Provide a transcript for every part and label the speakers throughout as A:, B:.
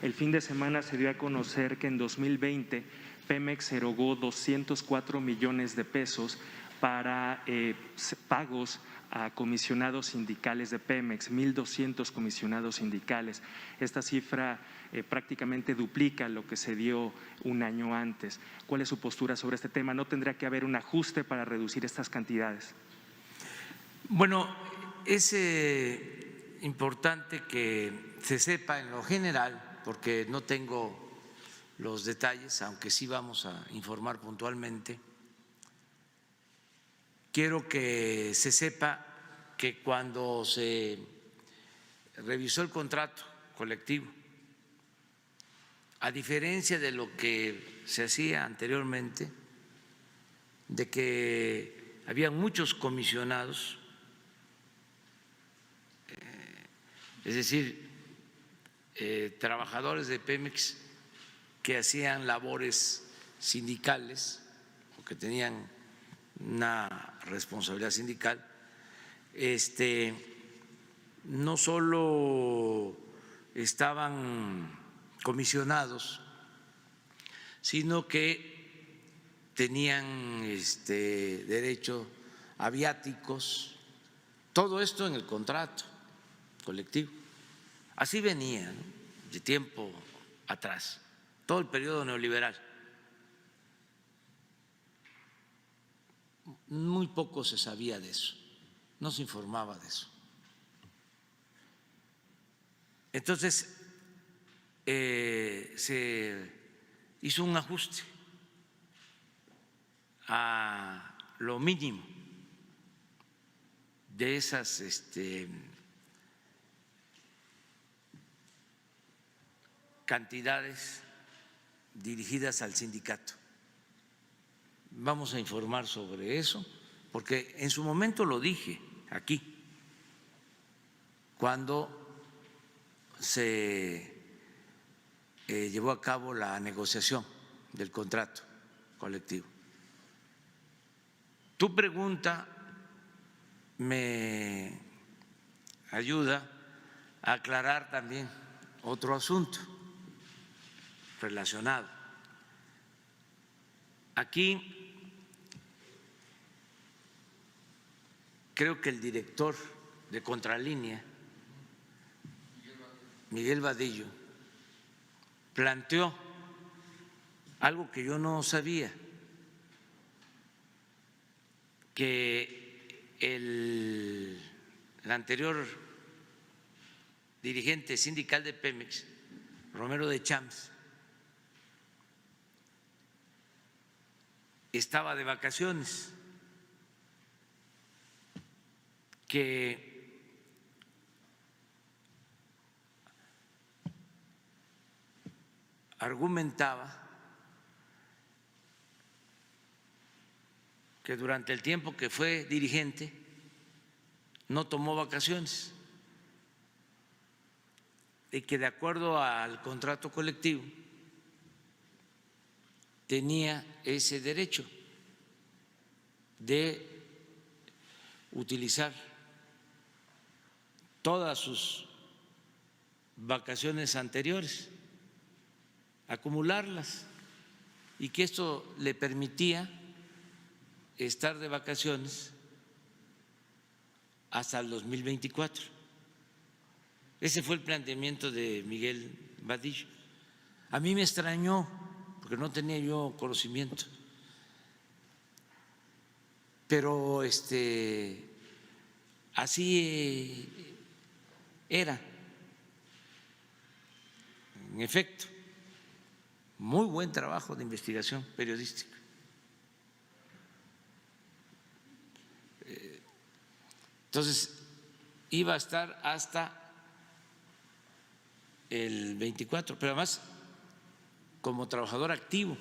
A: El fin de semana se dio a conocer que en 2020 Pemex erogó 204 millones de pesos para pagos a comisionados sindicales de Pemex, 1,200 comisionados sindicales. Esta cifra prácticamente duplica lo que se dio un año antes. ¿Cuál es su postura sobre este tema? ¿No tendrá que haber un ajuste para reducir estas cantidades?
B: Bueno, es importante que se sepa en lo general, porque no tengo los detalles, aunque sí vamos a informar puntualmente. Quiero que se sepa que cuando se revisó el contrato colectivo, a diferencia de lo que se hacía anteriormente, de que había muchos comisionados, es decir, trabajadores de Pemex que hacían labores sindicales o que tenían una responsabilidad sindical, no solo estaban comisionados, sino que tenían derecho a viáticos, todo esto en el contrato colectivo. Así venía, ¿no?, de tiempo atrás, todo el periodo neoliberal. Muy poco se sabía de eso, no se informaba de eso. Entonces, se hizo un ajuste a lo mínimo de esas cantidades dirigidas al sindicato. Vamos a informar sobre eso, porque en su momento lo dije aquí, cuando se llevó a cabo la negociación del contrato colectivo. Tu pregunta me ayuda a aclarar también otro asunto relacionado. Aquí creo que el director de Contralínea, Miguel Vadillo, planteó algo que yo no sabía, que el anterior dirigente sindical de Pemex, Romero de Champs, estaba de vacaciones, que argumentaba que durante el tiempo que fue dirigente no tomó vacaciones y que de acuerdo al contrato colectivo tenía ese derecho de utilizar todas sus vacaciones anteriores, acumularlas, y que esto le permitía estar de vacaciones hasta el 2024. Ese fue el planteamiento de Miguel Vadillo. A mí me extrañó, porque no tenía yo conocimiento, pero así era. En efecto, muy buen trabajo de investigación periodística. Entonces, iba a estar hasta el 24, pero además como trabajador activo.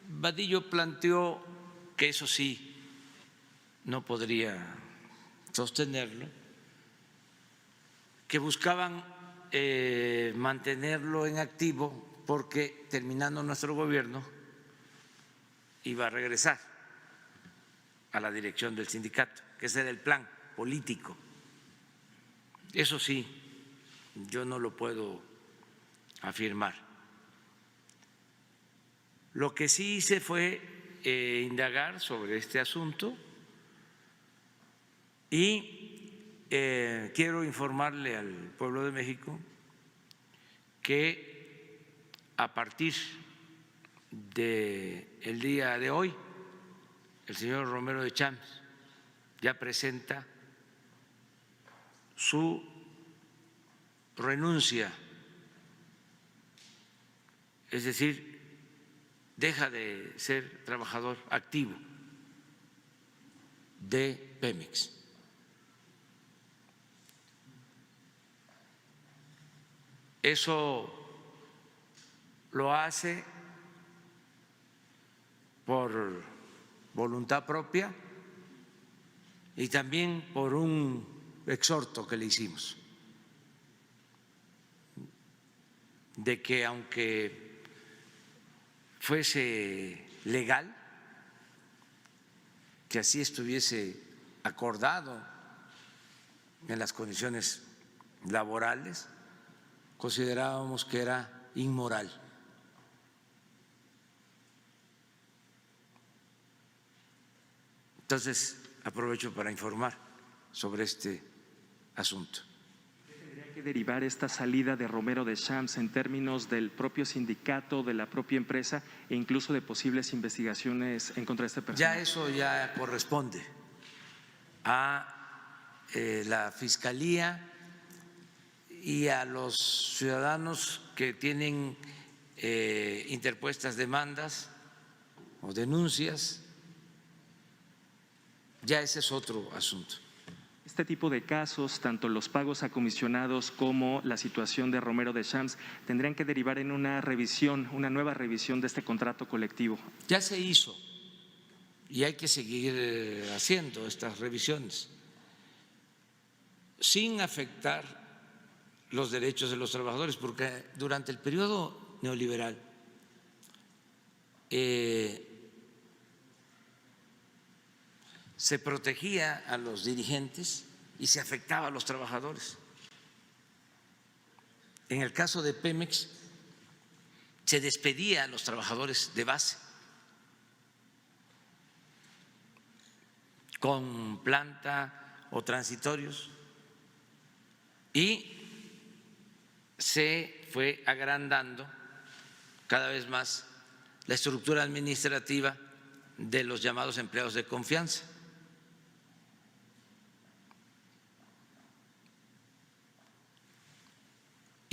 B: Vadillo planteó que eso sí no podría sostenerlo, que buscaban mantenerlo en activo porque terminando nuestro gobierno iba a regresar a la dirección del sindicato, que ese era el plan político. Eso sí, yo no lo puedo afirmar. Lo que sí hice fue indagar sobre este asunto y quiero informarle al pueblo de México que a partir del día de hoy el señor Romero de Champs ya presenta su renuncia, es decir, deja de ser trabajador activo de Pemex. Eso lo hace por voluntad propia y también por un exhorto que le hicimos, de que aunque fuese legal, que así estuviese acordado en las condiciones laborales, considerábamos que era inmoral. Entonces, aprovecho para informar sobre este asunto.
A: ¿Tendría que derivar esta salida de Romero de Champs en términos del propio sindicato, de la propia empresa e incluso de posibles investigaciones en contra de este personaje?
B: Ya eso ya corresponde a la Fiscalía y a los ciudadanos que tienen interpuestas demandas o denuncias. Ya ese es otro asunto.
A: Este tipo de casos, tanto los pagos a comisionados como la situación de Romero de Champs, tendrían que derivar en una revisión, una nueva revisión de este contrato colectivo.
B: Ya se hizo y hay que seguir haciendo estas revisiones sin afectar los derechos de los trabajadores, porque durante el periodo neoliberal se protegía a los dirigentes y se afectaba a los trabajadores. En el caso de Pemex se despedía a los trabajadores de base con planta o transitorios y se fue agrandando cada vez más la estructura administrativa de los llamados empleados de confianza.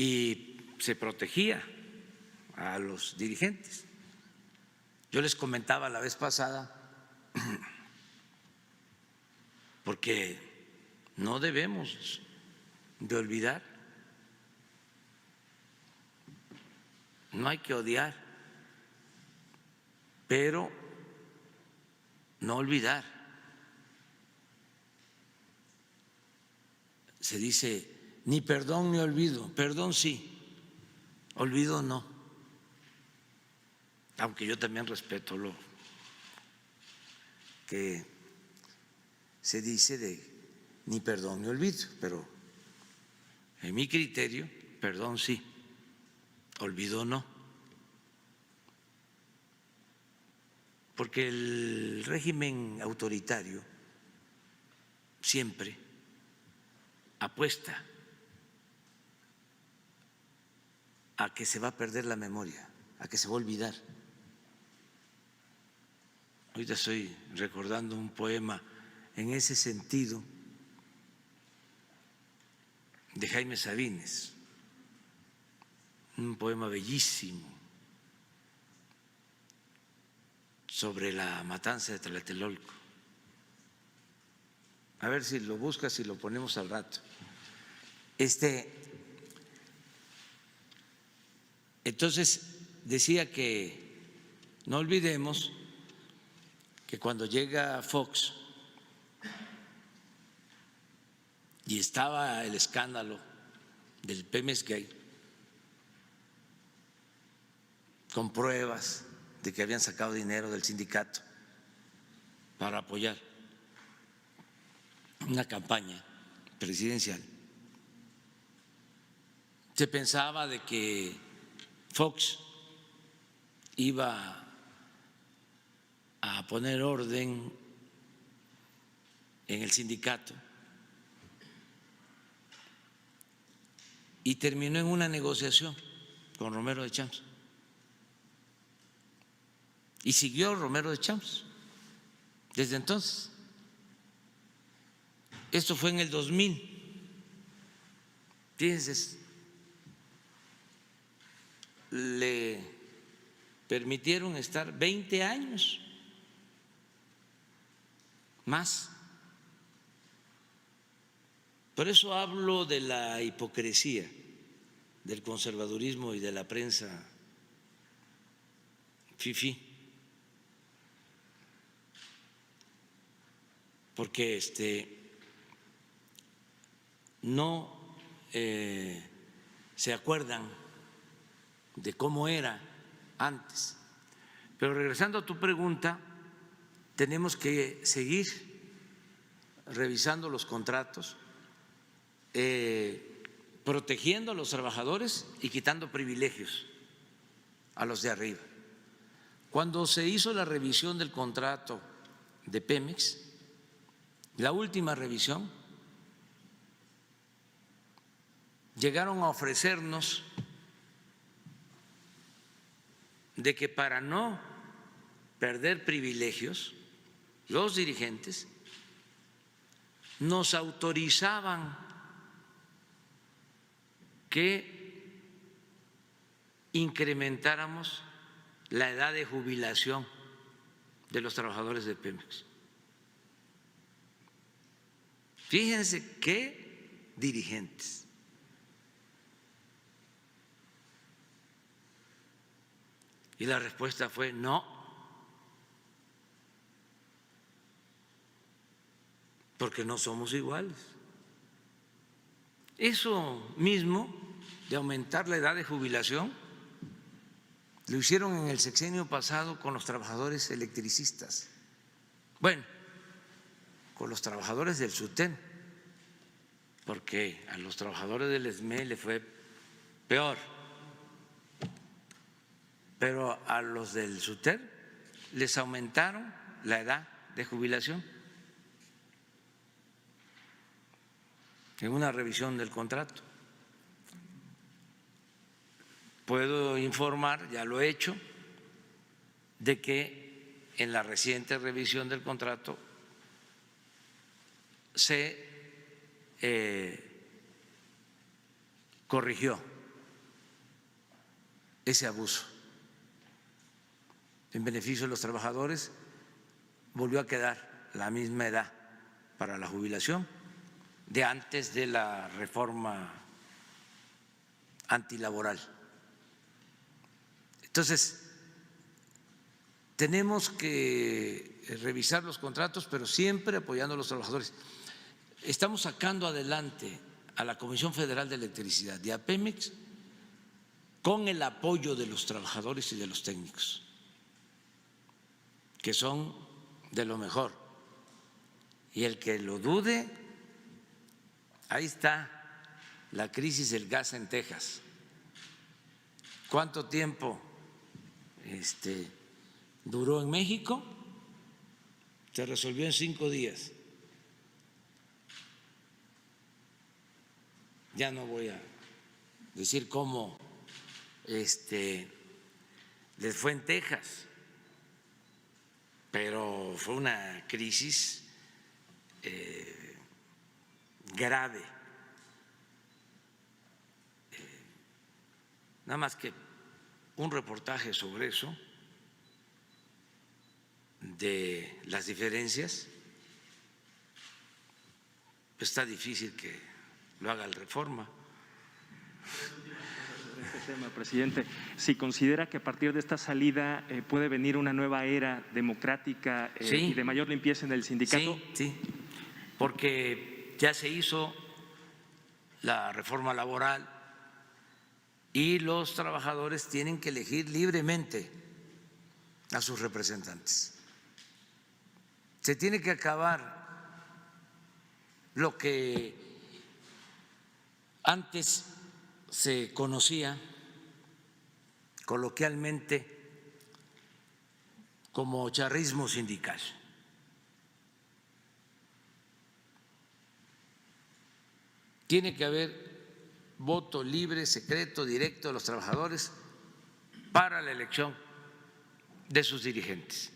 B: Y se protegía a los dirigentes. Yo les comentaba la vez pasada, porque no debemos de olvidar, no hay que odiar, pero no olvidar. Se dice ni perdón ni olvido, perdón sí, olvido no, aunque yo también respeto lo que se dice de ni perdón ni olvido, pero en mi criterio, perdón sí, olvido no, porque el régimen autoritario siempre apuesta a que se va a perder la memoria, a que se va a olvidar. Ahorita estoy recordando un poema en ese sentido de Jaime Sabines, un poema bellísimo sobre la matanza de Tlatelolco. A ver si lo buscas y lo ponemos al rato. Entonces decía que no olvidemos que cuando llega Fox y estaba el escándalo del Pemex Gate, con pruebas de que habían sacado dinero del sindicato para apoyar una campaña presidencial, Se pensaba de que Fox iba a poner orden en el sindicato y terminó en una negociación con Romero de Champs. Y siguió Romero de Champs desde entonces. Esto fue en el 2000. Fíjense, le permitieron estar 20 años más. Por eso hablo de la hipocresía del conservadurismo y de la prensa fifí, porque no se acuerdan de cómo era antes. Pero regresando a tu pregunta, tenemos que seguir revisando los contratos, protegiendo a los trabajadores y quitando privilegios a los de arriba. Cuando se hizo la revisión del contrato de Pemex, la última revisión, llegaron a ofrecernos de que para no perder privilegios, los dirigentes nos autorizaban que incrementáramos la edad de jubilación de los trabajadores de Pemex. Fíjense qué dirigentes. Y la respuesta fue no, porque no somos iguales. Eso mismo de aumentar la edad de jubilación lo hicieron en el sexenio pasado con los trabajadores electricistas. Bueno, con los trabajadores del SUTEN, porque a los trabajadores del ESME le fue peor. Pero a los del SUTER les aumentaron la edad de jubilación en una revisión del contrato. Puedo informar, ya lo he hecho, de que en la reciente revisión del contrato se corrigió ese abuso. En beneficio de los trabajadores volvió a quedar la misma edad para la jubilación de antes de la reforma antilaboral. Entonces, tenemos que revisar los contratos, pero siempre apoyando a los trabajadores. Estamos sacando adelante a la Comisión Federal de Electricidad y a Pemex con el apoyo de los trabajadores y de los técnicos, que son de lo mejor. Y el que lo dude, ahí está la crisis del gas en Texas. ¿Cuánto tiempo duró en México? Se resolvió en 5 días. Ya no voy a decir cómo les fue en Texas, pero fue una crisis grave. Nada más que un reportaje sobre eso, de las diferencias, pues está difícil que lo haga el Reforma.
A: Este tema, presidente, si considera que a partir de esta salida puede venir una nueva era democrática
B: Sí.
A: Y de mayor limpieza en el sindicato.
B: Sí, sí, porque ya se hizo la reforma laboral y los trabajadores tienen que elegir libremente a sus representantes. Se tiene que acabar lo que antes se conocía coloquialmente como charrismo sindical. Tiene que haber voto libre, secreto, directo de los trabajadores para la elección de sus dirigentes.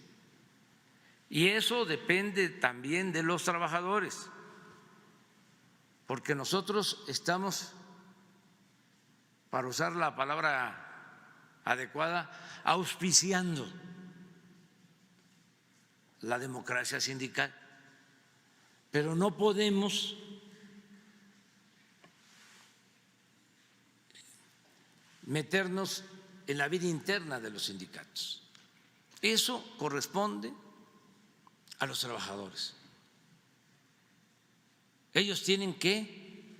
B: Y eso depende también de los trabajadores, porque nosotros estamos, para usar la palabra adecuada, auspiciando la democracia sindical, pero no podemos meternos en la vida interna de los sindicatos. Eso corresponde a los trabajadores. Ellos tienen que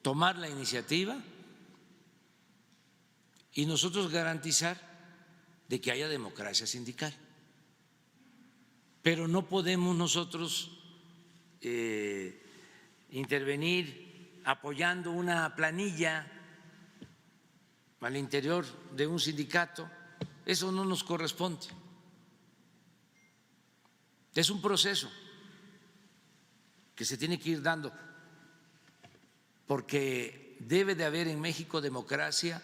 B: tomar la iniciativa y nosotros garantizar de que haya democracia sindical. Pero no podemos nosotros intervenir apoyando una planilla al interior de un sindicato. Eso no nos corresponde. Es un proceso que se tiene que ir dando, porque debe de haber en México democracia,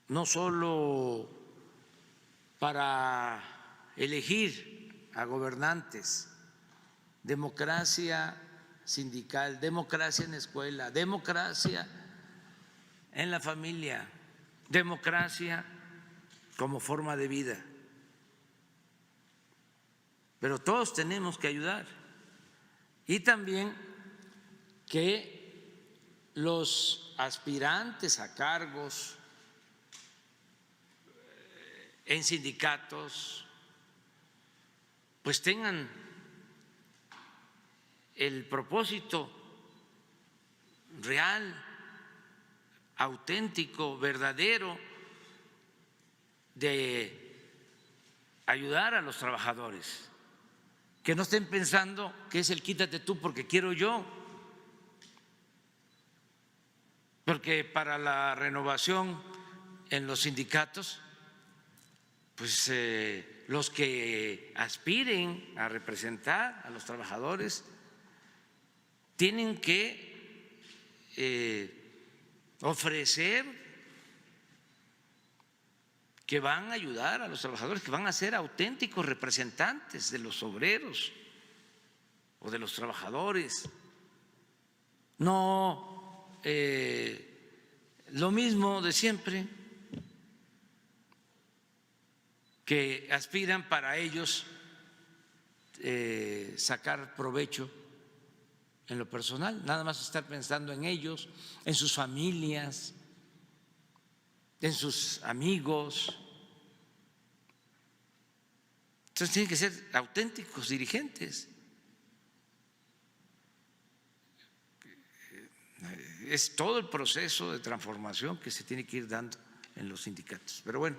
B: no solo para elegir a gobernantes, democracia sindical, democracia en la escuela, democracia en la familia, democracia como forma de vida. Pero todos tenemos que ayudar, y también que los aspirantes a cargos en sindicatos pues tengan el propósito real, auténtico, verdadero de ayudar a los trabajadores, que no estén pensando que es el quítate tú porque quiero yo, porque para la renovación en los sindicatos, pues los que aspiren a representar a los trabajadores tienen que ofrecer que van a ayudar a los trabajadores, que van a ser auténticos representantes de los obreros o de los trabajadores. No lo mismo de siempre, que aspiran para ellos sacar provecho en lo personal, nada más estar pensando en ellos, en sus familias, en sus amigos. Entonces tienen que ser auténticos dirigentes. Es todo el proceso de transformación que se tiene que ir dando en los sindicatos. Pero bueno,